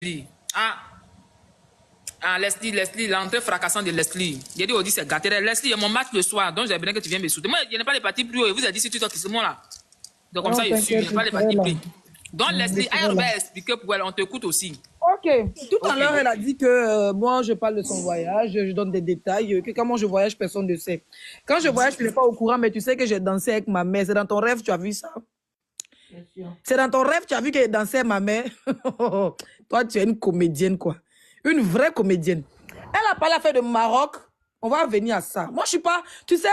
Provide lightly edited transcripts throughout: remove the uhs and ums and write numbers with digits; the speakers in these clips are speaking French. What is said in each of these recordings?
Leslie, l'entrée fracassante de Leslie. J'ai dit, on dit, c'est gâté. Leslie, il y a mon match le soir, donc j'ai besoin que tu viennes me soutenir. Moi, je n'ai pas les partis pris. Vous avez dit, si tu toques, c'est moi là. Donc, comme Non, ça, je suis. Je n'ai pas les partis pris. Donc, Leslie, elle va expliquer pour elle. On t'écoute aussi. Ok. Tout à l'heure, elle a dit que moi, je parle de son voyage, je donne des détails, que comment je voyage, personne ne sait. Quand je voyage, tu n'es pas au courant, mais tu sais que j'ai dansé avec ma mère. C'est dans ton rêve, tu as vu ça? C'est dans ton rêve, tu as vu que j'ai dansé avec ma mère? Toi, tu es une comédienne, quoi. Une vraie comédienne. Elle a parlé à faire de Maroc. On va venir à ça. Moi, je suis pas... Tu sais,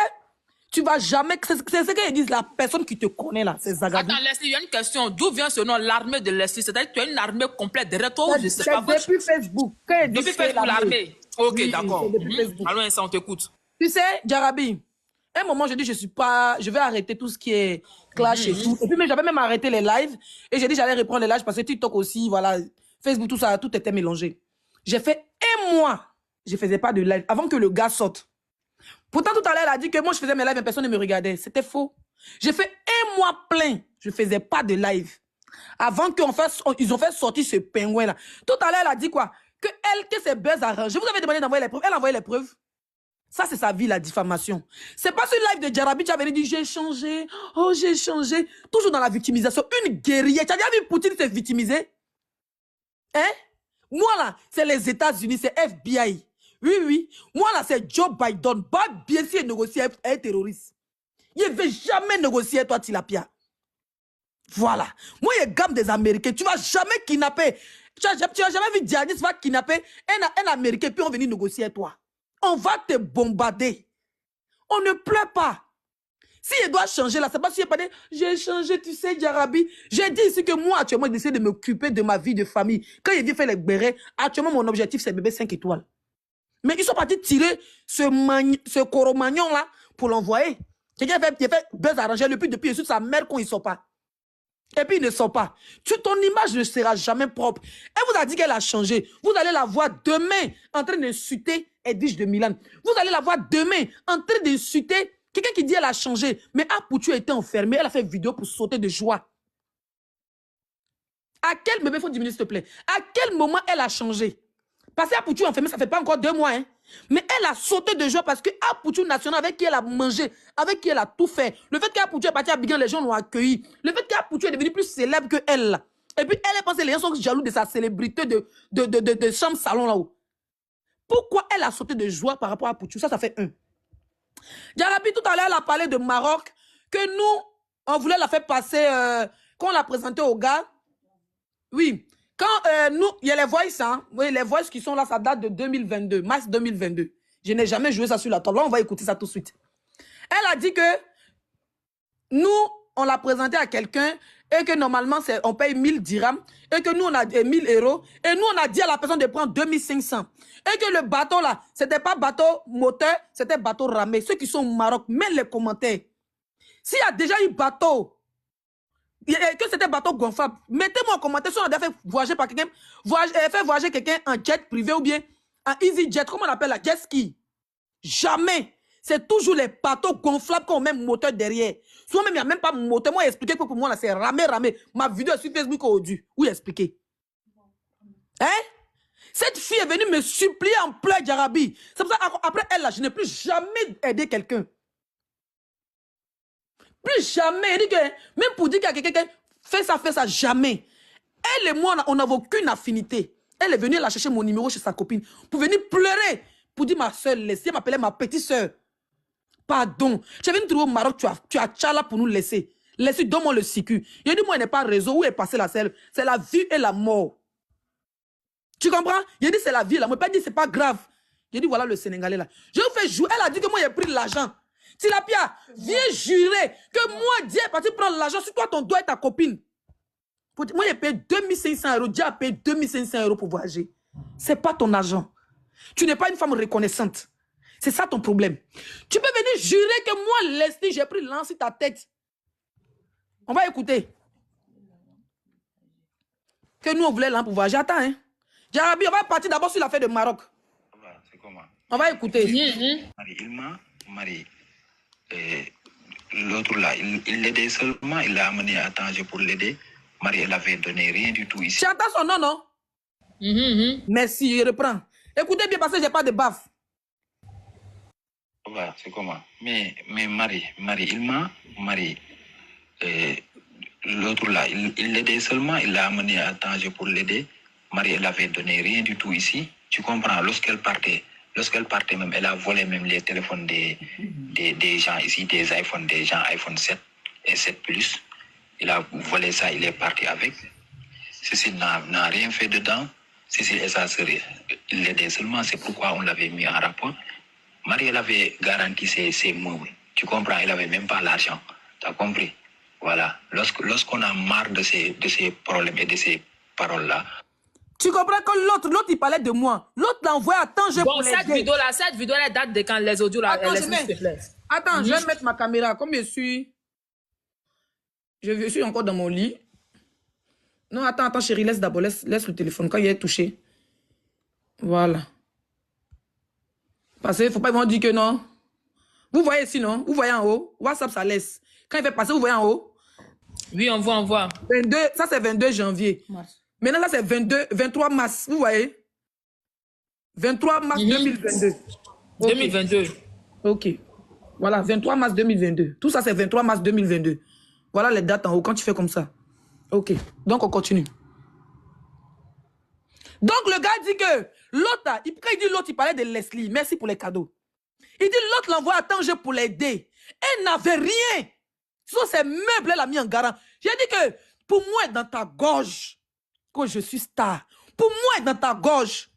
tu vas jamais... C'est ce qu'ils disent, la personne qui te connaît, là. C'est Zagadou. Attends, Leslie, il y a une question. D'où vient ce nom, l'armée de Leslie? C'est-à-dire que tu as une armée complète derrière toi ou je sais pas. Depuis Facebook. Depuis Facebook, l'armée. Ok, oui, d'accord. Allons, ça, on t'écoute. Tu sais, Jarabi, à un moment, je dis, je vais arrêter tout ce qui est clash et tout. Et puis, j'avais même arrêté les lives. Et j'ai dit, j'allais reprendre les lives parce que TikTok aussi, voilà, Facebook, tout ça, tout était mélangé. J'ai fait un mois, je faisais pas de live avant que le gars sorte. Pourtant, tout à l'heure, elle a dit que moi, je faisais mes lives et personne ne me regardait. C'était faux. J'ai fait un mois plein, je faisais pas de live. Avant qu'ils ont fait sortir ce pingouin-là. Tout à l'heure, elle a dit quoi? Que ses buzz arrangés. Je vous avais demandé d'envoyer les preuves. Elle a envoyé les preuves. Ça, c'est sa vie, la diffamation. C'est pas sur le live de Jarabi, tu as venu dire j'ai changé. Oh, j'ai changé. Toujours dans la victimisation. Une guerrière. Tu as déjà vu Poutine se victimiser? Hein? Moi, là, c'est les États-Unis, c'est FBI. Oui, oui. Moi, là, c'est Joe Biden. Pas bien sûr négocier avec un terroriste. Il ne veut jamais négocier avec toi, Tilapia. Voilà. Moi, il y a gamme des Américains. Tu ne vas jamais kidnapper. Tu n'as jamais vu Dianis va kidnapper un Américain puis on va venir négocier avec toi. On va te bombarder. On ne pleure pas. Si il doit changer là, c'est pas si il pas dit j'ai changé, tu sais, Jarabi. J'ai dit ici que moi, actuellement, j'essaie de m'occuper de ma vie de famille. Quand il vient faire les bérets, actuellement, mon objectif, c'est bébé 5 étoiles. Mais ils sont partis tirer ce coromagnon là pour l'envoyer. Quelqu'un il fait buzz arrangé depuis sa mère quand il ne sort pas. Et puis il ne sort pas. Ton image ne sera jamais propre. Elle vous a dit qu'elle a changé. Vous allez la voir demain en train d'insulter Edwige de Milan. Vous allez la voir demain en train d'insulter quelqu'un qui dit qu'elle a changé. Mais Apoutu était enfermée. Elle a fait une vidéo pour sauter de joie. À quel moment, il faut diminuer s'il te plaît. À quel moment elle a changé? Parce qu'Apoutu enfermée, ça ne fait pas encore 2 mois. Hein. Mais elle a sauté de joie parce que Apoutu national, avec qui elle a mangé, avec qui elle a tout fait. Le fait qu'Apoutu est parti à Bigan, les gens l'ont accueilli. Le fait qu'Apoutu est devenu plus célèbre que elle. Et puis elle pense que les gens sont jaloux de sa célébrité de chambre salon là-haut. Pourquoi elle a sauté de joie par rapport à Apoutu? Ça fait un. Jarabi, tout à l'heure, elle a parlé de Maroc, que nous, on voulait la faire passer, quand on l'a présenté au gars. Oui. Quand nous, il y a les voices, hein, oui, les voices qui sont là, ça date de 2022, mars 2022. Je n'ai jamais joué ça sur la table. Là, on va écouter ça tout de suite. Elle a dit que nous, on l'a présenté à quelqu'un et que normalement, on paye 1000 dirhams et que nous, on a 1000 euros. Et nous, on a dit à la personne de prendre 2500. Et que le bateau là, c'était pas bateau moteur, c'était bateau ramé. Ceux qui sont au Maroc, mets les commentaires. S'il y a déjà eu bateau, que c'était bateau gonflable, mettez-moi en commentaire si on a fait voyager par quelqu'un, faire voyager quelqu'un en jet privé ou bien en easy jet, comment on appelle la jet ski. Jamais. C'est toujours les bateaux gonflables qui ont même moteur derrière. Souvent même, il n'y a même pas moteur. Moi, expliquer que pour moi, là, c'est ramé. Ma vidéo est sur Facebook aujourd'hui. Où expliquer? Hein? Cette fille est venue me supplier en pleurs, Jarabi. C'est pour ça après elle, là, je n'ai plus jamais aidé quelqu'un. Plus jamais. Elle dit que, même pour dire qu'il y a quelqu'un qui fait ça, jamais. Elle et moi, on n'avait aucune affinité. Elle est venue la chercher mon numéro chez sa copine pour venir pleurer. Pour dire ma soeur, laissez, elle m'appelait ma petite soeur. Pardon. Tu es venu trouver au Maroc, tu as tchala pour nous laisser. Laissez, donne-moi le sécu. Il dit, moi, il n'est pas réseau. Où est passé la selle? C'est la vie et la mort. Tu comprends? Il dit, c'est la vie et la mort. Il n'a pas dit, c'est pas grave. Il dit, voilà le Sénégalais là. Je vous fais jouer. Elle a dit que moi, j'ai pris l'argent. Tilapia, viens jurer que moi, Dieu est parti prendre l'argent sur toi, ton doigt et ta copine. Moi, j'ai payé 2500 euros. Dieu a payé 2500 euros pour voyager. Ce n'est pas ton argent. Tu n'es pas une femme reconnaissante. C'est ça ton problème. Tu peux venir jurer que moi, Leslie, j'ai pris l'an sur ta tête. On va écouter. Que nous, on voulait l'an pour voyager. Attends, hein. Jarabi, on va partir d'abord sur l'affaire de Maroc. C'est comment? On va écouter. Il m'a marié. L'autre là, il l'aidait seulement, il l'a amené à Tanger pour l'aider. Marie, elle avait donné rien du tout ici. Tu entends son nom, non? Merci, je reprends. Écoutez bien parce que j'ai pas de baffe. Voilà, c'est comment? Mais Marie, Marie, l'autre là, il l'aidait seulement, il l'a amené à Tanger pour l'aider. Marie, elle avait donné rien du tout ici. Tu comprends, lorsqu'elle partait même, elle a volé même les téléphones des gens ici, des gens iPhone 7 et 7 Plus. Il a volé ça, il est parti avec. Cécile n'a rien fait dedans. Cécile et sa sœur, il l'aidait seulement, c'est pourquoi on l'avait mis en rapport. Marie, elle avait garanti ses meubles. Tu comprends, elle n'avait même pas l'argent. Tu as compris? Voilà. Lorsqu'on a marre de ces problèmes et de ces paroles-là. Tu comprends que l'autre, il parlait de moi. L'autre l'a envoyé à Tanger pour l'aider. Cette vidéo, elle date de quand les audios là. Attends, je vais mettre ma caméra. Comme je suis encore dans mon lit. Non, attends, chérie, laisse d'abord, laisse le téléphone quand il est touché. Voilà. Parce qu'il ne faut pas dire que non. Vous voyez ici, non? Vous voyez en haut? WhatsApp, ça laisse. Quand il fait passer, vous voyez en haut? Oui, on voit. 22, ça, c'est 22 janvier. Mars. Maintenant, ça, c'est 23 mars. Vous voyez? 23 mars 2022. Okay. 2022. OK. Voilà, 23 mars 2022. Tout ça, c'est 23 mars 2022. Voilà les dates en haut quand tu fais comme ça. OK. Donc, on continue. Donc, le gars dit que l'autre, quand il dit l'autre, il parlait de Leslie. Merci pour les cadeaux. Il dit l'autre l'envoie à Tanger pour l'aider. Elle n'avait rien. Sur ces meubles, elle a mis en garant. J'ai dit que pour moi, dans ta gorge, que je suis star, pour moi, dans ta gorge,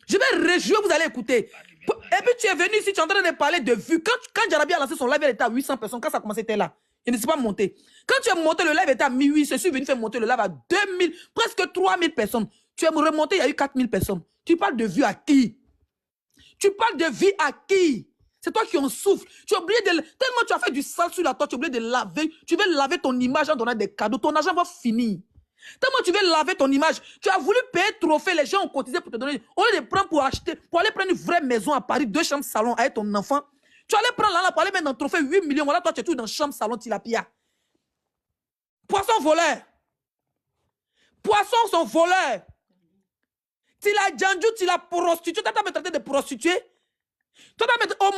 je vais réjouir, vous allez écouter. Et puis tu es venu ici, tu es en train de parler de vues. Quand Jarabi a lancé son live, elle était à 800 personnes. Quand ça a commencé, était là. Il ne s'est pas monté. Quand tu es monté, le live était à 1800. Je suis venu faire monter le live à 2000, presque 3000 personnes. Tu es remonté, il y a eu 4000 personnes. Tu parles de vues à qui? Tu parles de vie à qui? C'est toi qui en souffres. Tu as oublié de... Tellement tu as fait du sale sur la toi, tu as oublié de laver. Tu veux laver ton image en donnant des cadeaux. Ton argent va finir. Tellement tu veux laver ton image. Tu as voulu payer trophée. Les gens ont cotisé pour te donner. On les prend pour acheter, pour aller prendre une vraie maison à Paris, 2 chambres salon avec ton enfant. Tu allais prendre là pour aller mettre dans le trophée 8 millions. Voilà, toi, tu es tout dans chambre salon tilapia. Poisson voleur. Poisson sont voleurs. Tu l'as djandjou, tu l'as prostitué. Tu as me traité de prostituée. Toi, au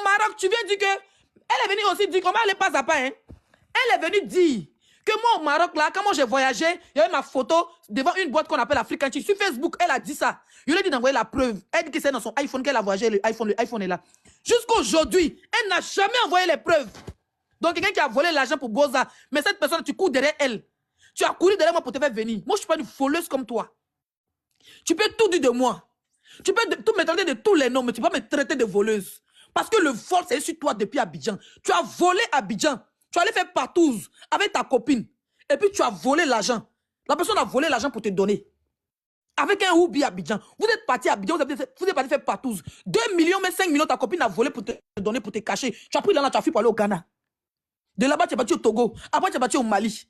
Maroc, tu viens dire que... Elle est venue aussi dire, comment elle est pas à pas, hein? Elle est venue dire que moi au Maroc, là, quand moi j'ai voyagé, il y avait ma photo devant une boîte qu'on appelle African Chic. Sur Facebook, elle a dit ça. Je lui ai dit d'envoyer la preuve. Elle dit que c'est dans son iPhone qu'elle a voyagé. Le iPhone est là. Jusqu'à aujourd'hui, elle n'a jamais envoyé les preuves. Donc, quelqu'un qui a volé l'argent pour Boza, mais cette personne, tu cours derrière elle. Tu as couru derrière moi pour te faire venir. Moi, je ne suis pas une voleuse comme toi. Tu peux tout dire de moi. Tu peux tout me traiter de tous les noms, mais tu ne peux pas me traiter de voleuse. Parce que le vol, c'est sur toi depuis Abidjan. Tu as volé Abidjan. Tu allais faire partouze avec ta copine. Et puis tu as volé l'argent. La personne a volé l'argent pour te donner. Avec un Oubi Abidjan. Vous êtes parti à Abidjan, vous êtes parti faire partouze. 2 millions, mais 5 millions, ta copine a volé pour te donner, pour te cacher. Tu as pris là, tu as fui pour aller au Ghana. De là-bas, tu es parti au Togo. Après, tu es parti au Mali.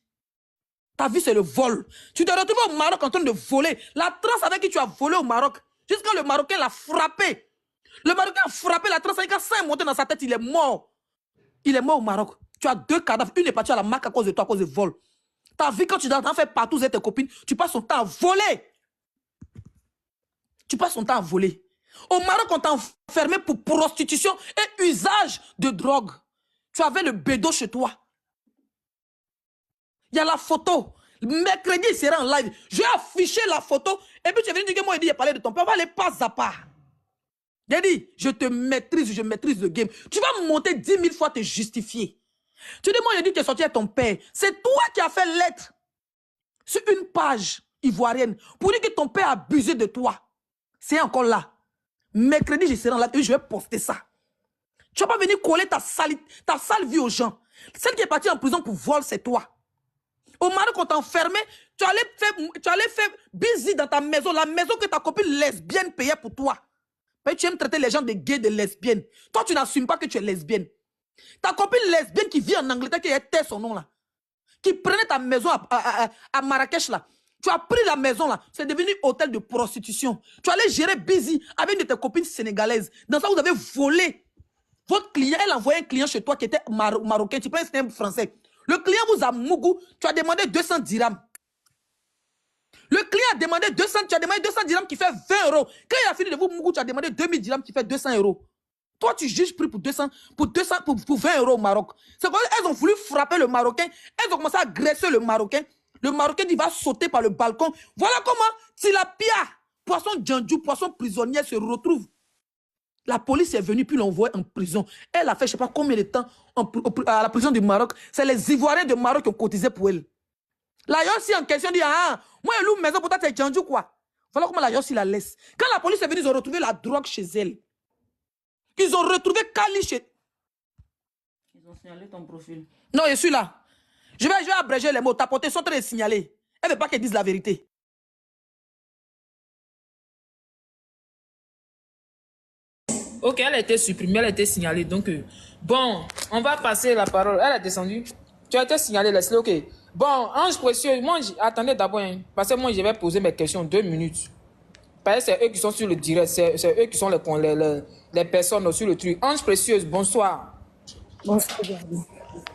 Ta vie, c'est le vol. Tu te retrouves au Maroc en train de voler. La transe avec qui tu as volé au Maroc, jusqu'à le Marocain l'a frappé. Le Marocain a frappé la transe, quand ça est monté dans sa tête, il est mort. Il est mort au Maroc. Tu as 2 cadavres. Une est partie à la marque à cause de toi, à cause de vol. Ta vie, quand tu dois faire partout avec tes copines, tu passes ton temps à voler. Tu passes ton temps à voler. Au Maroc, on t'a enfermé pour prostitution et usage de drogue. Tu avais le bédo chez toi. Il y a la photo. Mercredi, il sera en live. Je vais afficher la photo. Et puis tu es venu dire que moi, il a parlé de ton père. On va aller pas à pas. J'ai dit, je te maîtrise, je maîtrise le game. Tu vas monter 10 000 fois te justifier. Tu dis, moi, j'ai dit que tu es sorti avec ton père. C'est toi qui as fait lettre sur une page ivoirienne pour dire que ton père a abusé de toi. C'est encore là. Mercredi, je serai en live et je vais poster ça. Tu vas pas venir coller ta sale vie aux gens. Celle qui est partie en prison pour vol, c'est toi. Au Maroc, on t'a enfermé, tu allais faire busy dans ta maison, la maison que ta copine lesbienne payait pour toi. Mais tu aimes traiter les gens de gays, de lesbiennes. Toi, tu n'assumes pas que tu es lesbienne. Ta copine lesbienne qui vit en Angleterre, qui était son nom là, qui prenait ta maison à Marrakech là. Tu as pris la maison là, c'est devenu hôtel de prostitution. Tu allais gérer busy avec une de tes copines sénégalaises. Dans ça, vous avez volé. Votre client, elle a envoyé un client chez toi qui était marocain, tu prends un français. Le client vous a mougou, tu as demandé 200 dirhams. Le client a demandé 200, tu as demandé 200 dirhams qui fait 20 euros. Quand il a fini de vous Mougou, tu as demandé 2000 dirhams qui fait 200 euros. Toi, tu juges prix pour 20 euros au Maroc. C'est quoi? Elles ont voulu frapper le Marocain. Elles ont commencé à agresser le Marocain. Le Marocain dit va sauter par le balcon. Voilà comment Tilapia, poisson djandjou, poisson prisonnier se retrouve. La police est venue puis l'envoie en prison. Elle a fait je ne sais pas combien de temps à la prison du Maroc. C'est les Ivoiriens du Maroc qui ont cotisé pour elle. La Yossi en question dit ah, moi je loue une maison pour toi, c'est djandjou quoi. Voilà comment la Yossi la laisse. Quand la police est venue, ils ont retrouvé la drogue chez elle. Ils ont retrouvé Kali chez... Ils ont signalé ton profil. Non, je suis là. Je vais abréger les mots. Ta pote sont en train de signaler. Elle ne veut pas qu'elle dise la vérité. Ok, elle a été supprimée, elle a été signalée. Donc, bon, on va passer la parole. Elle est descendue. Tu as été signalée, laisse-le, ok. Bon, Ange Précieux, moi, attendez d'abord, hein, parce que moi, je vais poser mes questions 2 minutes. Parce que c'est eux qui sont sur le direct, c'est eux qui sont les personnes sur le truc. Ange Précieuse, bonsoir. Bonsoir.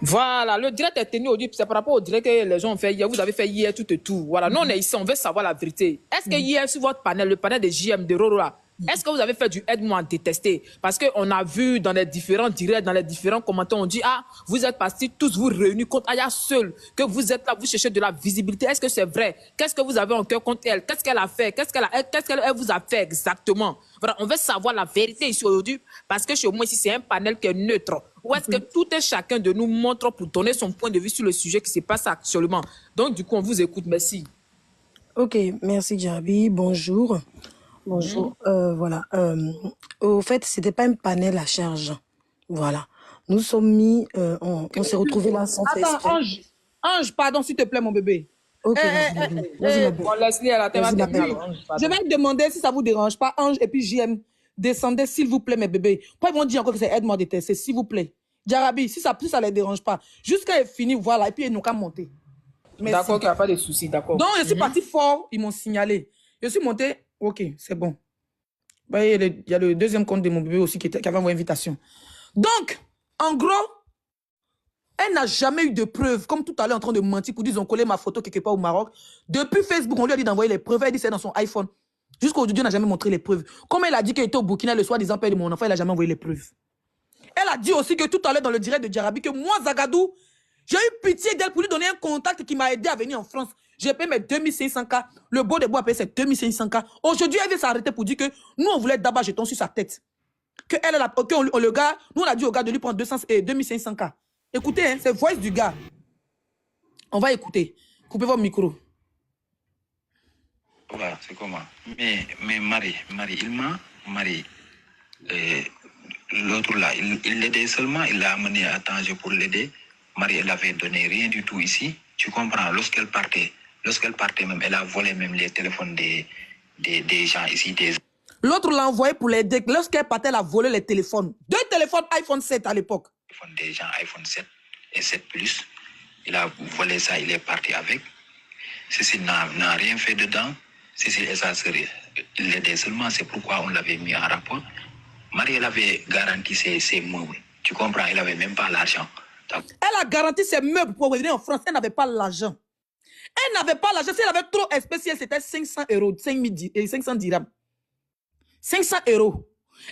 Voilà, le direct est tenu aujourd'hui, c'est par rapport au direct que les gens ont fait hier. Vous avez fait hier tout et tout. Voilà, nous on est ici, on veut savoir la vérité. Est-ce que hier, sur votre panel, le panel de JM, de Roro là, est-ce que vous avez fait du aide-moi à détester? Parce qu'on a vu dans les différents directs, dans les différents commentaires, on dit, ah, vous êtes partis tous vous réunis contre Aya seul, que vous êtes là, vous cherchez de la visibilité. Est-ce que c'est vrai? Qu'est-ce que vous avez en cœur contre elle? Qu'est-ce qu'elle a fait? Qu'est-ce qu'elle vous a fait exactement? Voilà, on veut savoir la vérité ici aujourd'hui, parce que chez moi ici, c'est un panel qui est neutre. Où est-ce que tout et chacun de nous montre pour donner son point de vue sur le sujet qui se passe actuellement. Donc, du coup, on vous écoute. Merci. Ok, merci Djabi. Bonjour. Bonjour. Voilà. Au fait, c'était pas un panel à charge. Voilà. Nous sommes mis, on s'est retrouvés là sans faire exprès. Attends, Ange, pardon, s'il te plaît, mon bébé. Ok, vas-y, ma belle. Bon, laisse-les à la tête. Vas-y, ma belle. Je vais te demander si ça vous dérange pas, Ange, et puis JM, descendez, s'il vous plaît, mes bébés. Pas ils vont dire encore que c'est aide-moi à détester, s'il vous plaît. Djarabi, si ça les dérange pas, jusqu'à elle finit, voilà, et puis ils n'ont qu'à monter. D'accord, qu'il n'y a pas de souci, d'accord. Donc, je suis parti fort, ils m'ont signalé. Je suis monté, ok, c'est bon. Bah, il y a le deuxième compte de mon bébé aussi qui avait envoyé invitation. Donc, en gros, elle n'a jamais eu de preuves, comme tout à l'heure en train de mentir pour dire qu'ils ont collé ma photo quelque part au Maroc. Depuis Facebook, on lui a dit d'envoyer les preuves, elle dit c'est dans son iPhone. Jusqu'à aujourd'hui, on n'a jamais montré les preuves. Comme elle a dit qu'elle était au Burkina le soir disant père de mon enfant, elle n'a jamais envoyé les preuves. Elle a dit aussi que tout à l'heure dans le direct de Djarabi, que moi, Zagadou, j'ai eu pitié d'elle pour lui donner un contact qui m'a aidé à venir en France. J'ai payé mes 2500K. Le beau de bois a payé ses 2500K. Aujourd'hui, elle vient s'arrêter pour dire que nous, on voulait d'abord jeton sur sa tête. Que le gars, nous, on a dit au gars de lui prendre 2500K. Écoutez, hein, c'est voix du gars. On va écouter. Coupez votre micro. Voilà, c'est comment. Mais Marie, l'autre là, il l'aidait seulement, il l'a amené à Tanger pour l'aider. Marie, elle avait donné rien du tout ici. Tu comprends, lorsqu'elle partait même, elle a volé même les téléphones des gens ici. L'autre l'a envoyé pour l'aider. Lorsqu'elle partait, elle a volé les téléphones. 2 téléphones iPhone 7 à l'époque. Des gens iPhone 7 et 7 Plus. Il a volé ça, il est parti avec. Cécile n'a rien fait dedans. Cécile et sa sœur, il l'aidait seulement, c'est pourquoi on l'avait mis en rapport. Marie, elle avait garanti ses meubles. Tu comprends, elle n'avait même pas l'argent. Elle a garanti ses meubles pour revenir en France. Elle n'avait pas l'argent. Elle n'avait pas l'argent. Si elle avait trop spécial, c'était 500 euros, 500 dirhams. 500 euros.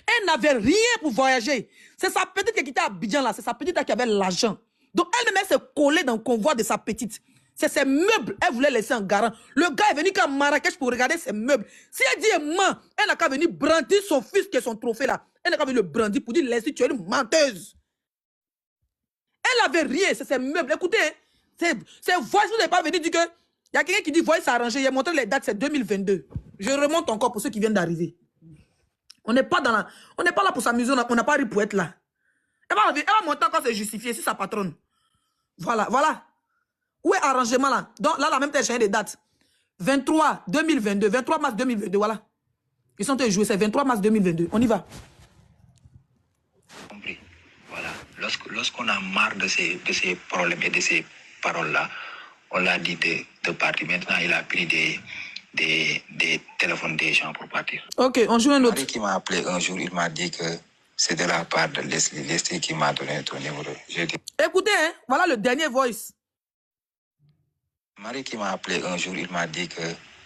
Elle n'avait rien pour voyager. C'est sa petite qui était à Abidjan là. C'est sa petite qui avait l'argent. Donc elle-même s'est collée dans le convoi de sa petite. C'est ses meubles. Elle voulait laisser en garant. Le gars est venu qu'à Marrakech pour regarder ses meubles. Si elle dit man, elle n'a qu'à venir brandir son fils qui est son trophée là. Elle n'a qu'à venir le brandir pour dire laisse, tu es une menteuse. Elle n'avait rien, c'est ses meubles. Écoutez, c'est voici, vous n'avez pas venu dire que il y a quelqu'un qui dit voici s'arranger. Il a montré les dates, c'est 2022. Je remonte encore pour ceux qui viennent d'arriver. On n'est pas là pour s'amuser, on n'a pas ri pour être là. Elle va monter encore se justifier, c'est sa patronne. Voilà. Où est arrangement là? Donc là, la même tête, j'ai des dates. 23 2022, 23 mars 2022, voilà. Ils sont en train de jouer, c'est 23 mars 2022. On y va. Compris. Voilà. Lorsqu'on a marre de ces problèmes et de ces paroles-là, on l'a dit de partir. Maintenant, il a pris des téléphones des gens pour partir. Ok, on joue un autre. Marie qui m'a appelé un jour, il m'a dit que c'est de la part de Leslie. Leslie qui m'a donné ton numéro. Écoutez, hein, voilà le dernier voice. Marie qui m'a appelé un jour, il m'a dit que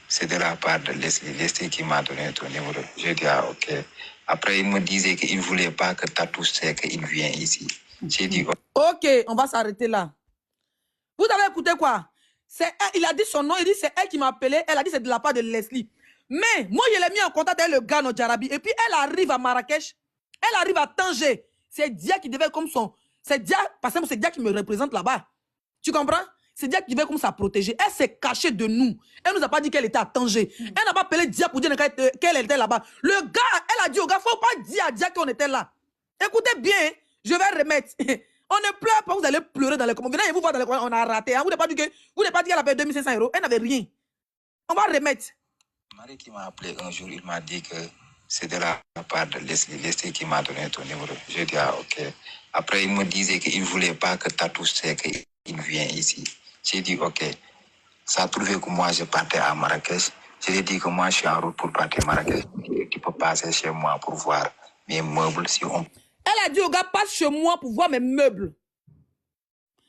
c'est de la part de Leslie. Leslie qui m'a donné ton numéro. J'ai dit, ah, ok. Après, il me disait qu'il ne voulait pas que Tatou sait qu'il vient ici. J'ai dit, Ok, on va s'arrêter là. Vous avez écouté quoi? Il a dit son nom, il dit c'est elle qui m'a appelé. Elle a dit c'est de la part de Leslie. Mais moi, je l'ai mis en contact avec le gars, no Jarabi. Et puis, elle arrive à Marrakech. Elle arrive à Tanger. C'est Dia qui devait comme son... C'est Dia, parce que c'est Dia qui me représente là-bas. Tu comprends? C'est Dia qui devait comme ça protéger. Elle s'est cachée de nous. Elle nous a pas dit qu'elle était à Tanger. Elle n'a pas appelé Dia pour dire qu'elle était là-bas. Le gars, elle a dit au gars, faut pas dire à Dia qu'on était là. Écoutez bien, je vais remettre. On ne pleure pas, vous allez pleurer dans les commentaires. Venez vous voir dans les commentaires, on a raté. Hein? Vous n'avez pas dit qu'elle avait 2500 €. Elle n'avait rien. On va remettre. Marie qui m'a appelé un jour, il m'a dit que c'est de la part de Leslie. Leslie qui m'a donné ton numéro. J'ai dit, ah, ok. Après, il me disait qu'il ne voulait pas que Tatou sait qu'il vient ici. J'ai dit, ok. Ça a trouvé que moi, je partais à Marrakech. Je lui ai dit que moi, je suis en route pour partir à Marrakech. Tu peux passer chez moi pour voir mes meubles si on... Elle a dit au gars, passe chez moi pour voir mes meubles.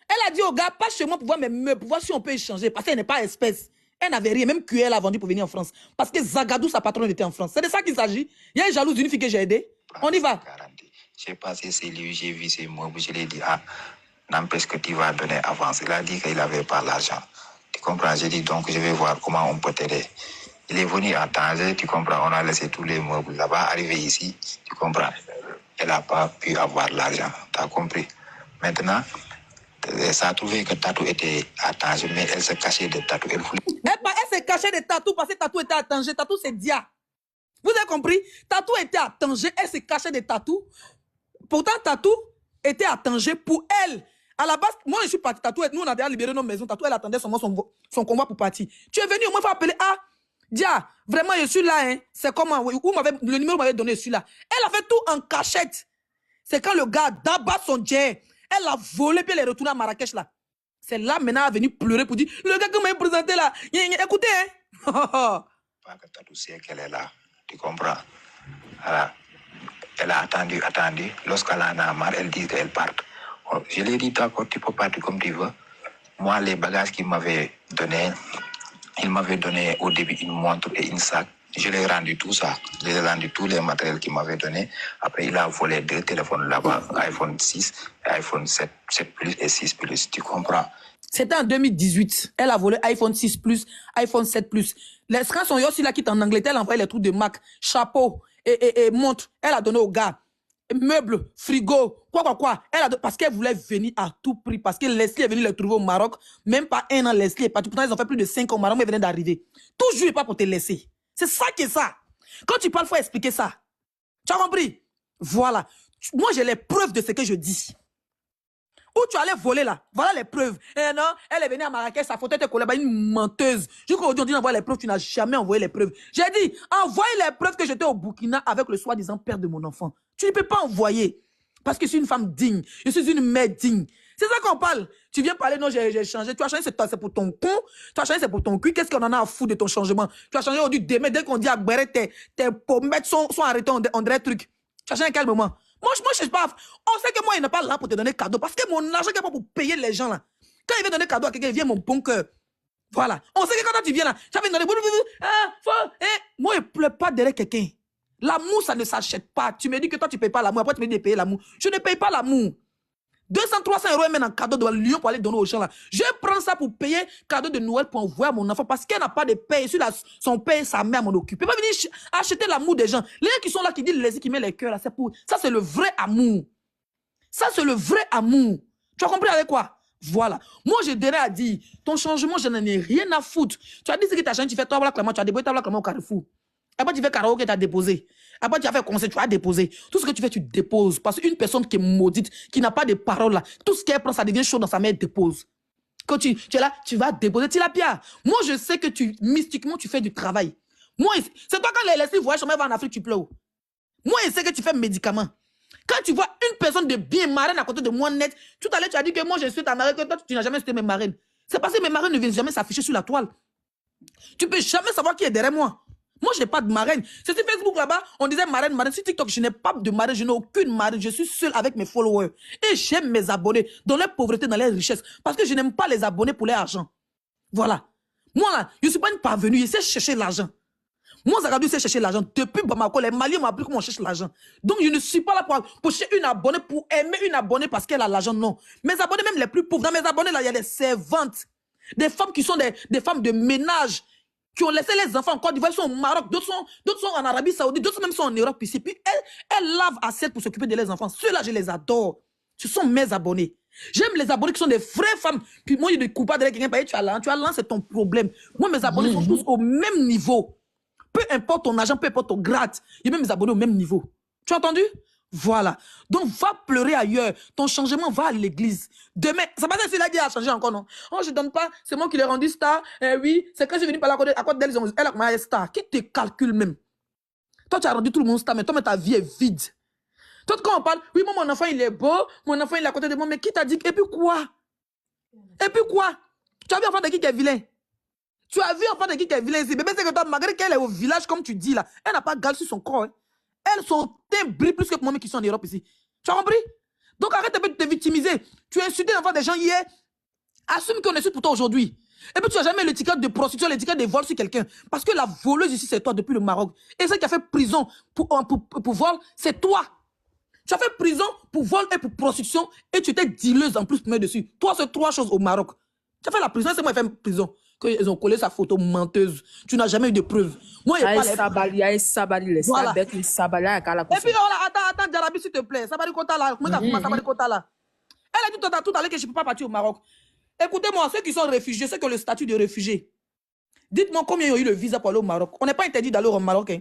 Elle a dit au gars, passe chez moi pour voir mes meubles, pour voir si on peut échanger. Parce qu'elle n'est pas espèce. Elle n'avait rien. Même QL a vendu pour venir en France. Parce que Zagadou, sa patronne, était en France. C'est de ça qu'il s'agit. Il y a une jalouse d'une fille que j'ai aidée. On y va. J'ai passé chez lui, j'ai vu ses meubles. Je lui ai dit, ah, n'empêche que tu vas donner avance. Il a dit qu'il n'avait pas l'argent. Tu comprends? J'ai dit, donc, je vais voir comment on peut t'aider. Il est venu à Tanger, tu comprends? On a laissé tous les meubles là-bas. Arrivé ici, tu comprends? Elle n'a pas pu avoir l'argent. Tu as compris? Maintenant, ça a trouvé que Tatou était à Tanger, mais elle se cachait de Tatou. Elle s'est cachée de Tatou parce que Tatou était à Tanger. Tatou, c'est Dia. Vous avez compris? Tatou était à Tanger, elle s'est cachée de Tatou. Pourtant, Tatou était à Tanger pour elle. À la base, moi, je suis parti. Tatou, nous, on a déjà libéré nos maisons. Tatou, elle attendait son convoi pour partir. Tu es venu, au moins, il faut appeler. Ah, Dia, vraiment, je suis là. Hein. C'est comment? Le numéro m'avait donné, je suis là. Elle a fait tout en cachette. C'est quand le gars d'abat son jet. Elle a volé, puis elle est retournée à Marrakech, là. C'est là, maintenant, elle est venue pleurer pour dire, le gars qui m'a présenté, là, écoutez, hein. Pas que Tatou sait qu'elle est là. Tu comprends? Voilà. Elle a attendu. Lorsqu'elle en a marre, elle dit qu'elle part. Je lui ai dit, d'accord, tu peux partir comme tu veux. Moi, les bagages qu'il m'avait donné, il m'avait donné au début une montre et une sac. Je lui ai rendu tout ça. Je lui ai rendu tous les matériels qu'il m'avait donné. Après, il a volé 2 téléphones là-bas, iPhone 6, iPhone 7 Plus et 6 Plus. Tu comprends? C'était en 2018. Elle a volé iPhone 6 Plus, iPhone 7 Plus. Les scans sont aussi là qui est en Angleterre. Elle a envoyé les trucs de Mac, chapeau et montre. Elle a donné au gars. Meubles, frigo, quoi. Parce qu'elle voulait venir à tout prix. Parce que Leslie est venue les trouver au Maroc. Même pas 1 an, Leslie est partie. Pourtant, ils ont fait plus de 5 ans au Maroc, mais ils venaient d'arriver. Toujours et pas pour te laisser. C'est ça qui est ça. Quand tu parles, il faut expliquer ça. Tu as compris? Voilà. Moi, j'ai les preuves de ce que je dis. Où tu allais voler là? Voilà les preuves. Eh non, elle est venue à Marrakech, sa photo était collée, bah, une menteuse. Jusqu'aujourd'hui, on dit d'envoyer les preuves, tu n'as jamais envoyé les preuves. J'ai dit, envoie les preuves que j'étais au Burkina avec le soi-disant père de mon enfant. Tu ne peux pas envoyer. Parce que je suis une femme digne. Je suis une mère digne. C'est ça qu'on parle. Tu viens parler, non, j'ai changé. Tu as changé, c'est pour ton con. Tu as changé, c'est pour ton cul. Qu'est-ce qu'on en a à foutre de ton changement? Tu as changé aujourd'hui, demain, dès qu'on dit à Gberet, tes pommettes sont arrêtées, on dirait truc. Tu as changé à quel moment? Moi, je ne sais pas. On sait que moi, il n'est pas là pour te donner cadeau. Parce que mon argent n'est pas pour payer les gens là. Quand il veut donner cadeau à quelqu'un, il vient mon bon cœur. Voilà. On sait que quand tu viens là, tu vas donner. Moi, je ne pleure pas derrière quelqu'un. L'amour, ça ne s'achète pas. Tu me dis que toi, tu ne payes pas l'amour. Après, tu me dis de payer l'amour. Je ne paye pas l'amour. 200, 300 € elle mène en cadeau de Lyon pour aller donner aux gens là. Je prends ça pour payer cadeau de Noël pour envoyer à mon enfant parce qu'elle n'a pas de paye. Son père et sa mère m'en occupent. Elle ne peut pas venir acheter l'amour des gens. Les gens qui sont là, qui disent les qui mettent les cœurs là, c'est pour. Ça, c'est le vrai amour. Ça, c'est le vrai amour. Tu as compris avec quoi? Voilà. Moi, je dirais à dire, ton changement, je n'en ai rien à foutre. Tu as dit ce que tu as changé, tu fais toi, tu as déposé ta au Carrefour. Après, tu fais karaoke, tu as déposé. Après, tu as fait concert, tu as déposé. Tout ce que tu fais, tu déposes. Parce qu'une personne qui est maudite, qui n'a pas de parole là, tout ce qu'elle prend, ça devient chaud dans sa main, elle dépose. Quand tu es là, tu vas déposer. Tilapia, moi, je sais que mystiquement, tu fais du travail. Moi, c'est toi quand les laissés voyagent, va en Afrique, tu pleures. Moi, je sais que tu fais médicaments. Quand tu vois une personne de bien marraine à côté de moi net, tout à l'heure, tu as dit que moi, je suis ta marraine, que toi, tu n'as jamais été mes marraines. C'est parce que mes marraines ne viennent jamais s'afficher sur la toile. Tu ne peux jamais savoir qui est derrière moi. Moi, je n'ai pas de marraine. C'est sur Facebook là-bas, on disait marraine. Sur TikTok, je n'ai pas de marraine, je n'ai aucune marraine. Je suis seul avec mes followers. Et j'aime mes abonnés dans leur pauvreté, dans leur richesse. Parce que je n'aime pas les abonnés pour leur argent. Voilà. Moi, là, je ne suis pas une parvenue. Je sais chercher l'argent. Moi, Zagadou, je sais chercher l'argent. Depuis Bamako, les Maliens m'ont appris comment on cherche l'argent. Donc, je ne suis pas là pour chercher une abonnée, pour aimer une abonnée parce qu'elle a l'argent. Non. Mes abonnés, même les plus pauvres, dans mes abonnés, là, il y a des servantes. Des femmes qui sont des femmes de ménage, qui ont laissé les enfants en Côte d'Ivoire, ils sont au Maroc, d'autres sont en Arabie Saoudite, d'autres même sont en Europe ici. Puis elles lavent assez pour s'occuper de leurs enfants. Ceux-là, je les adore. Ce sont mes abonnés. J'aime les abonnés qui sont des vraies femmes. Puis moi, je ne coupe pas de quelqu'un, tu as l'argent, c'est ton problème. Moi, mes abonnés sont tous au même niveau. Peu importe ton argent, peu importe ton grade, il y a même mes abonnés au même niveau. Tu as entendu? Voilà. Donc, va pleurer ailleurs. Ton changement va à l'église. Demain, ça va être celui-là qui a changé encore, non? Oh, je ne donne pas. C'est moi qui l'ai rendu star. Oui, c'est quand je suis venu par à côté d'elle, elle a commencé star. Qui te calcule même? Toi, tu as rendu tout le monde star, mais toi, ta vie est vide. Toi, quand on parle, oui, moi, mon enfant, il est beau. Mon enfant, il est à côté de moi. Mais qui t'a dit? Et puis quoi? Et puis quoi? Tu as vu enfant de qui est vilain? Tu as vu enfant de qui est vilain ici? Bébé, c'est que toi, malgré qu'elle est au village, comme tu dis là, elle n'a pas gale sur son corps. Hein. Elle, son teint brille plus que moi qui sont en Europe ici. Tu as compris? Donc arrête un peu de te victimiser. Tu as insulté l'enfant des gens hier. Assume qu'on insulte pour toi aujourd'hui. Et puis tu n'as jamais l'étiquette de prostitution, l'étiquette de vol sur quelqu'un. Parce que la voleuse ici, c'est toi depuis le Maroc. Et celle qui a fait prison pour vol, c'est toi. Tu as fait prison pour vol et pour prostitution. Et tu étais dealeuse en plus pour mettre dessus. Toi, c'est 3 choses au Maroc. Tu as fait la prison, c'est moi qui ai fait prison. Ils ont collé sa photo menteuse. Tu n'as jamais eu de preuves. Moi, il y a un sabali, les voilà. sabek, les sabali, et puis, attends, Djarabi, s'il te plaît. Sabali Kota là. Comment t'as fait Sabali Kota là? Elle a dit tout à l'heure que je ne peux pas partir au Maroc. Écoutez-moi, ceux qui sont réfugiés, ceux qui ont le statut de réfugié, dites-moi combien ils ont eu le visa pour aller au Maroc. On n'est pas interdit d'aller au Maroc. Hein.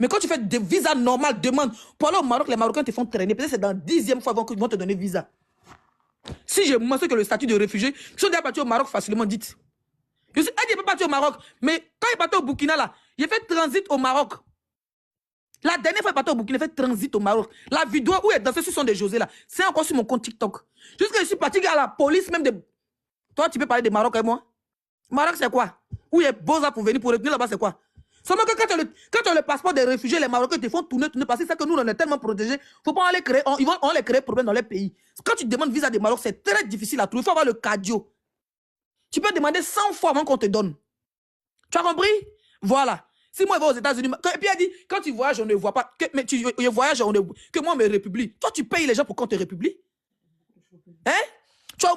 Mais quand tu fais des visas normales, demande pour aller au Maroc, les Marocains te font traîner. Peut-être c'est dans 10e fois qu'ils vont te donner visa. Si je mentionne que le statut de réfugié, ils sont déjà partis au Maroc facilement, dites. Je suis elle n'est pas parti au Maroc, mais quand il est parti au Burkina, là, il a fait transit au Maroc. La dernière fois qu'il est parti au Burkina, il a fait transit au Maroc. La vidéo où il est dansé sur son de José, là, c'est encore sur mon compte TikTok. Jusqu'à je suis parti à la police, même de. Toi, tu peux parler de Maroc et moi? Maroc, c'est quoi? Où il est beau pour venir pour retenir là-bas, c'est quoi? Seulement que quand tu as le passeport des réfugiés, les Marocains te font tourner, parce que c'est que nous, on est tellement protégés. Il ne faut pas aller créer, on les créer problème dans les pays. Quand tu demandes visa de Maroc, c'est très difficile à trouver. Il faut avoir le cardio. Tu peux demander 100 fois avant qu'on te donne. Tu as compris? Voilà. Si moi, je vais aux États-Unis, et puis elle dit, quand tu voyages, on ne voit pas. Mais tu voyages, que moi, mes républiques. Toi, tu payes les gens pour qu'on te républie? Hein? Toi,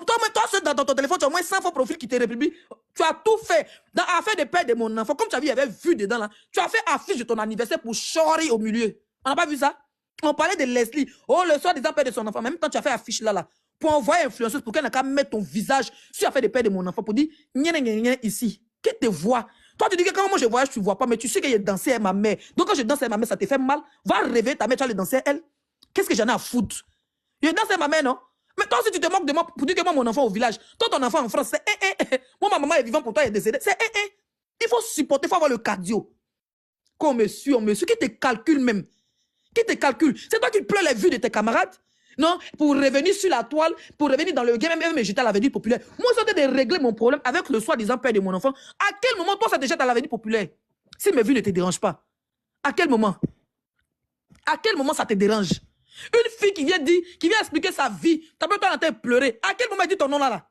dans ton téléphone, tu as au moins 100 fois profil qui te républie. Tu as tout fait. Dans l'affaire de père de mon enfant, comme tu as vu, il y avait vu dedans là. Tu as fait affiche de ton anniversaire pour shorty au milieu. On n'a pas vu ça? On parlait de Leslie. Oh, le soir des père de son enfant. Même quand tu as fait affiche là. Pour envoyer influenceuse pour qu'elle n'a qu'à mettre ton visage sur l'affaire de père de mon enfant pour dire, ici. Qui te voit? Toi, tu dis que quand moi je voyage, tu ne vois pas, mais tu sais qu'il a dansé avec ma mère. Donc quand je danse avec ma mère, ça te fait mal. Va rêver ta mère, tu vas aller danser avec elle. Qu'est-ce que j'en ai à foutre? Je danse avec ma mère, non? Mais toi, si tu te moques de moi pour dire que moi, mon enfant au village, toi, ton enfant en France, c'est moi, ma maman est vivante pour toi, elle est décédée. C'est Il faut supporter, il faut avoir le cardio. Qu'on me suit, on me suit, qui te calcule même. Qui te calcule? C'est toi qui pleures les vues de tes camarades? Non, pour revenir sur la toile, pour revenir dans le game, même j'étais à l'avenir populaire. Moi, c'était de régler mon problème avec le soi-disant père de mon enfant. À quel moment, toi, ça te jette à l'avenir populaire? Si mes vues ne te dérangent pas. À quel moment? À quel moment ça te dérange? Une fille qui vient expliquer sa vie, t'as pas le temps d'entendre pleurer. À quel moment elle dit ton nom là?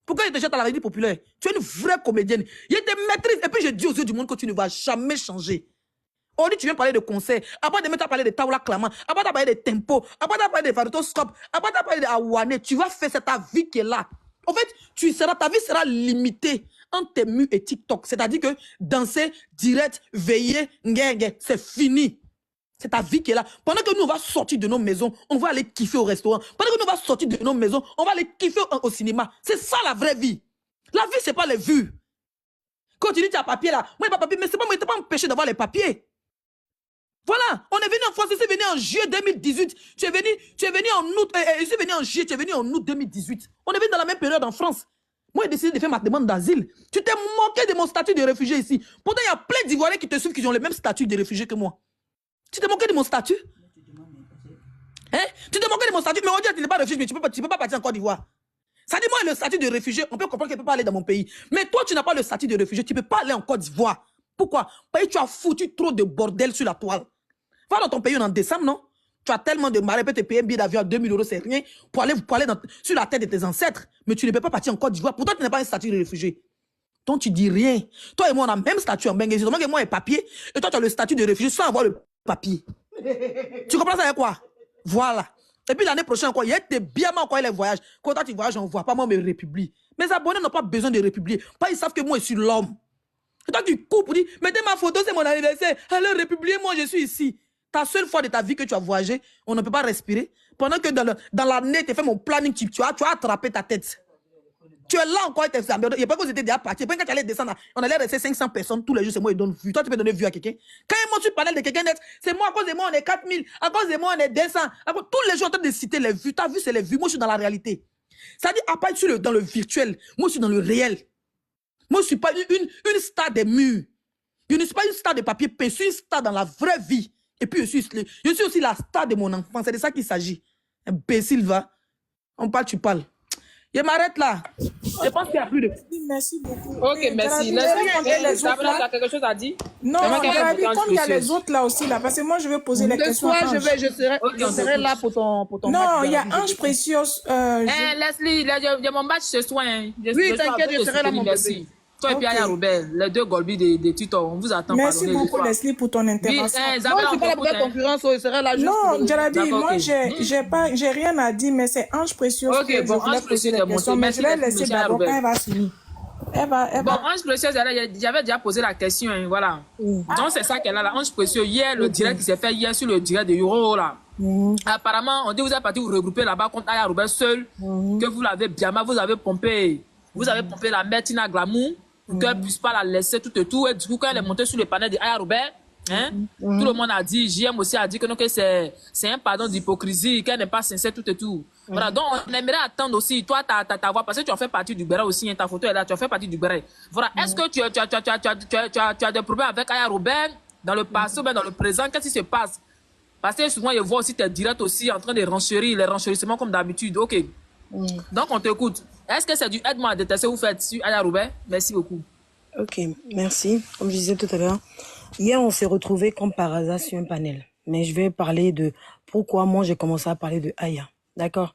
Pourquoi il te jette à l'avenir populaire? Tu es une vraie comédienne. Il te maîtrise. Et puis je dis aux yeux du monde que tu ne vas jamais changer. On dit tu viens parler de concert, après de mettre à parler de Taoula Claman, après de parler de Tempo, après de parler de Varotoscope, après de parler de Awane, tu vas faire cette ta vie qui est là. En fait, ta vie sera limitée entre tes murs et TikTok. C'est-à-dire que danser, direct, veiller, c'est fini. C'est ta vie qui est là. Pendant que nous, on va sortir de nos maisons, on va aller kiffer au restaurant. Pendant que nous, on va sortir de nos maisons, on va aller kiffer au cinéma. C'est ça la vraie vie. La vie, c'est pas les vues. Quand tu dis tu as papier là, moi, il n'y a pas papier, mais c'est pas moi, il pas empêché d'avoir les papiers. Voilà, on est venu en France, je suis venu en juillet 2018. Tu es venu en août, je suis venu en juillet, tu es venu en août 2018. On est venu dans la même période en France. Moi, j'ai décidé de faire ma demande d'asile. Tu t'es moqué de mon statut de réfugié ici. Pourtant, il y a plein d'Ivoiriens qui te suivent, qui ont le même statut de réfugié que moi. Tu t'es moqué de mon statut? Hein? Tu t'es moqué de mon statut, mais on dit que tu n'es pas réfugié, mais tu peux pas partir en Côte d'Ivoire. Ça dit, moi, le statut de réfugié, on peut comprendre qu'il ne peut pas aller dans mon pays. Mais toi, tu n'as pas le statut de réfugié, tu ne peux pas aller en Côte d'Ivoire. Pourquoi? Parce que tu as foutu trop de bordel sur la toile. Va dans ton pays en décembre, non? Tu as tellement de marées, peut te payer un billet d'avion à 2000 €, c'est rien, pour aller sur la tête de tes ancêtres. Mais tu ne peux pas partir en Côte d'Ivoire. Pourtant, tu n'as pas un statut de réfugié. Donc, tu dis rien. Toi et moi, on a le même statut en Bengue. C'est seulement que moi, j'ai papier. Et toi, tu as le statut de réfugié sans avoir le papier. Tu comprends ça avec quoi? Voilà. Et puis, l'année prochaine, quoi, il y a des bien encore les voyages. Quand toi, tu voyages, on ne voit pas moi mes républiques. Mes abonnés n'ont pas besoin de républiques. Pas, ils savent que moi, je suis l'homme. Et toi, tu coupes pour dire, mettez ma photo, c'est mon anniversaire. Alors, république, moi, je suis ici. Ta seule fois de ta vie que tu as voyagé, on ne peut pas respirer. Pendant que dans l'année, tu as fait mon planning, tu as attrapé ta tête. Tu es là encore, il n'y a pas que vous étiez déjà parti. Quand tu allais descendre, on allait rester 500 personnes tous les jours, c'est moi qui donne vue. Toi, tu peux donner vue à quelqu'un. Quand moi, tu parles de quelqu'un net, c'est moi, à cause de moi, on est 4000, à cause de moi, on est 200. Tous les jours, en train de citer les vues. Ta vue, c'est les vues. Moi, je suis dans la réalité. C'est-à-dire, à part dans le virtuel, moi, je suis dans le réel. Moi, je ne suis pas une star des murs. Je ne suis pas une star de papier peint, je suis une star dans la vraie vie. Et puis, je suis aussi la star de mon enfant. C'est de ça qu'il s'agit. Imbécile, va. On parle, tu parles. Je m'arrête là. Je pense qu'il n'y a plus de... Merci beaucoup. Ok, merci. Sabla, tu as quelque chose à dire? Non, Jarabi, comme il y a les autres là aussi, là, parce que moi, je vais poser les questions. Ce soir, je serai là pour ton non, match. il y a Ange Précieuse. Leslie, il y a mon match ce soir. Oui, t'inquiète, je serai là, mon bébé. Toi et puis Aya Robert, les deux Golbi des tutors, on vous attend. Merci beaucoup, Leslie, pour ton intervention. Non, c'est pas la première concurrence, je serai là juste. Non, Jarabi, moi, j'ai rien à dire, mais c'est Ange Précieuse que je voulais poser les questions, mais je vais laisser d'abord quand elle va finir. Bon, Ange Précieuse, j'avais déjà posé la question, hein, voilà. Donc, c'est ça qu'elle a là. Ange Précieuse, hier, le direct qui s'est fait hier sur le direct de Euro, là. Apparemment, on dit que vous êtes parti vous regrouper là-bas contre Aya Robert seul, que vous l'avez bien mal, vous avez pompé la mère Tina Glamour, pour qu'elle puisse pas la laisser tout et tout. Et du coup, quand elle est montée sur le panel de Aya Robert, hein, tout le monde a dit, JM aussi a dit que, non, que c'est un pardon d'hypocrisie, qu'elle n'est pas sincère, tout et tout. Voilà, donc on aimerait attendre aussi, toi, ta voix, parce que tu as fait partie du Béret aussi, hein, ta photo est là, tu as fait partie du Béret. Voilà, est-ce que tu as des problèmes avec Aya Robert dans le passé ou bien dans le présent? Qu'est-ce qui se passe? Parce que souvent, je vois aussi tes directs aussi en train de renchérir, les renchérissements comme d'habitude. Ok. Donc, on t'écoute. Est-ce que c'est du aide-moi à détester que vous faites sur Aya Robert? Merci beaucoup. Ok, merci. Comme je disais tout à l'heure, hier, on s'est retrouvés comme par hasard sur un panel. Mais je vais parler de pourquoi moi, j'ai commencé à parler de Aya. D'accord?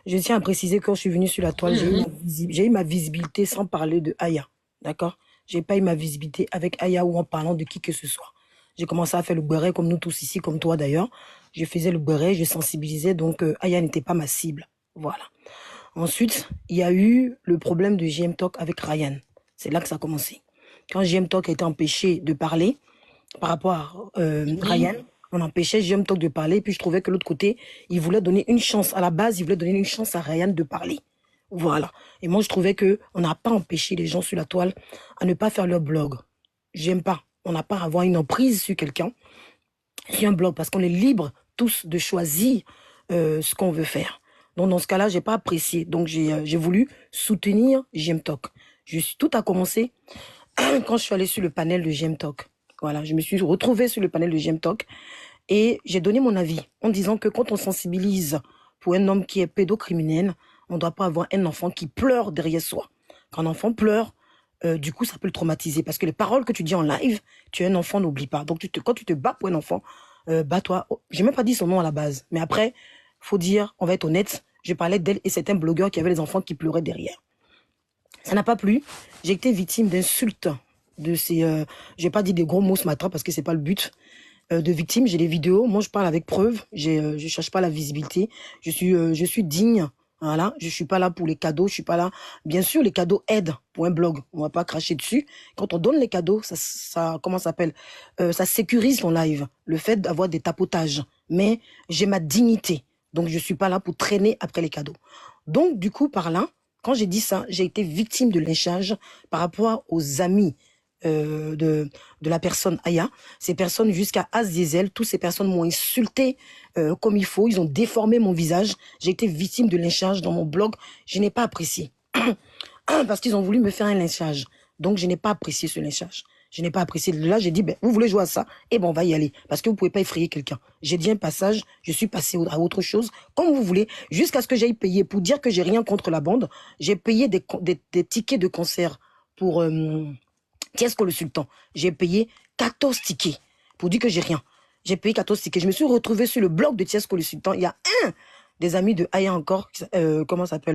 Je tiens à préciser que quand je suis venue sur la toile, j'ai eu ma visibilité sans parler de Aya. D'accord? J'ai pas eu ma visibilité avec Aya ou en parlant de qui que ce soit. J'ai commencé à faire le béret comme nous tous ici, comme toi d'ailleurs. Je faisais le béret, je sensibilisais, donc Aya n'était pas ma cible. Voilà. Ensuite, il y a eu le problème de JM Talk avec Ryan. C'est là que ça a commencé. Quand JM Talk a été empêché de parler par rapport à Ryan, on empêchait JM Talk de parler, puis je trouvais que l'autre côté, il voulait donner une chance. À la base, il voulait donner une chance à Ryan de parler. Voilà. Et moi, je trouvais qu'on n'a pas empêché les gens sur la toile à ne pas faire leur blog. J'aime pas. On n'a pas à avoir une emprise sur quelqu'un, sur un blog, parce qu'on est libre tous de choisir ce qu'on veut faire. Donc, dans ce cas-là, j'ai pas apprécié. Donc, j'ai voulu soutenir JM Talk. Tout a commencé quand je suis allée sur le panel de JM Talk. Voilà, je me suis retrouvée sur le panel de JM Talk et j'ai donné mon avis en disant que quand on sensibilise pour un homme qui est pédocriminel, on ne doit pas avoir un enfant qui pleure derrière soi. Quand un enfant pleure, du coup, ça peut le traumatiser parce que les paroles que tu dis en live, tu es un enfant, n'oublie pas. Donc, quand tu te bats pour un enfant, bats-toi. J'ai même pas dit son nom à la base, mais après, faut dire, on va être honnête, je parlais d'elle et c'est un blogueur qui avait les enfants qui pleuraient derrière. Ça n'a pas plu. J'ai été victime d'insultes de ces... je vais pas dire des gros mots ce matin parce que c'est pas le but. De victimes, j'ai des vidéos. Moi, je parle avec preuve. Je cherche pas la visibilité. Je suis digne. Voilà. Je suis pas là pour les cadeaux. Je suis pas là. Bien sûr, les cadeaux aident pour un blog. On va pas cracher dessus. Quand on donne les cadeaux, ça comment ça s'appelle? Ça sécurise ton live. Le fait d'avoir des tapotages. Mais j'ai ma dignité. Donc, je suis pas là pour traîner après les cadeaux. Donc, du coup, par là, quand j'ai dit ça, j'ai été victime de lynchage par rapport aux amis de la personne Aya. Ces personnes, jusqu'à As Diesel, toutes ces personnes m'ont insulté comme il faut. Ils ont déformé mon visage. J'ai été victime de lynchage dans mon blog. Je n'ai pas apprécié. Parce qu'ils ont voulu me faire un lynchage. Donc, je n'ai pas apprécié ce lynchage. Je n'ai pas apprécié. Là, j'ai dit, ben, vous voulez jouer à ça? Eh ben, on va y aller. Parce que vous ne pouvez pas effrayer quelqu'un. J'ai dit un passage, je suis passé à autre chose, comme vous voulez, jusqu'à ce que j'aille payer. Pour dire que j'ai rien contre la bande, j'ai payé des tickets de concert pour Tiesco le Sultan. J'ai payé 14 tickets pour dire que j'ai rien. J'ai payé 14 tickets. Je me suis retrouvé sur le blog de Tiesco le Sultan. Il y a un des amis de Aya encore, comment ça s'appelle?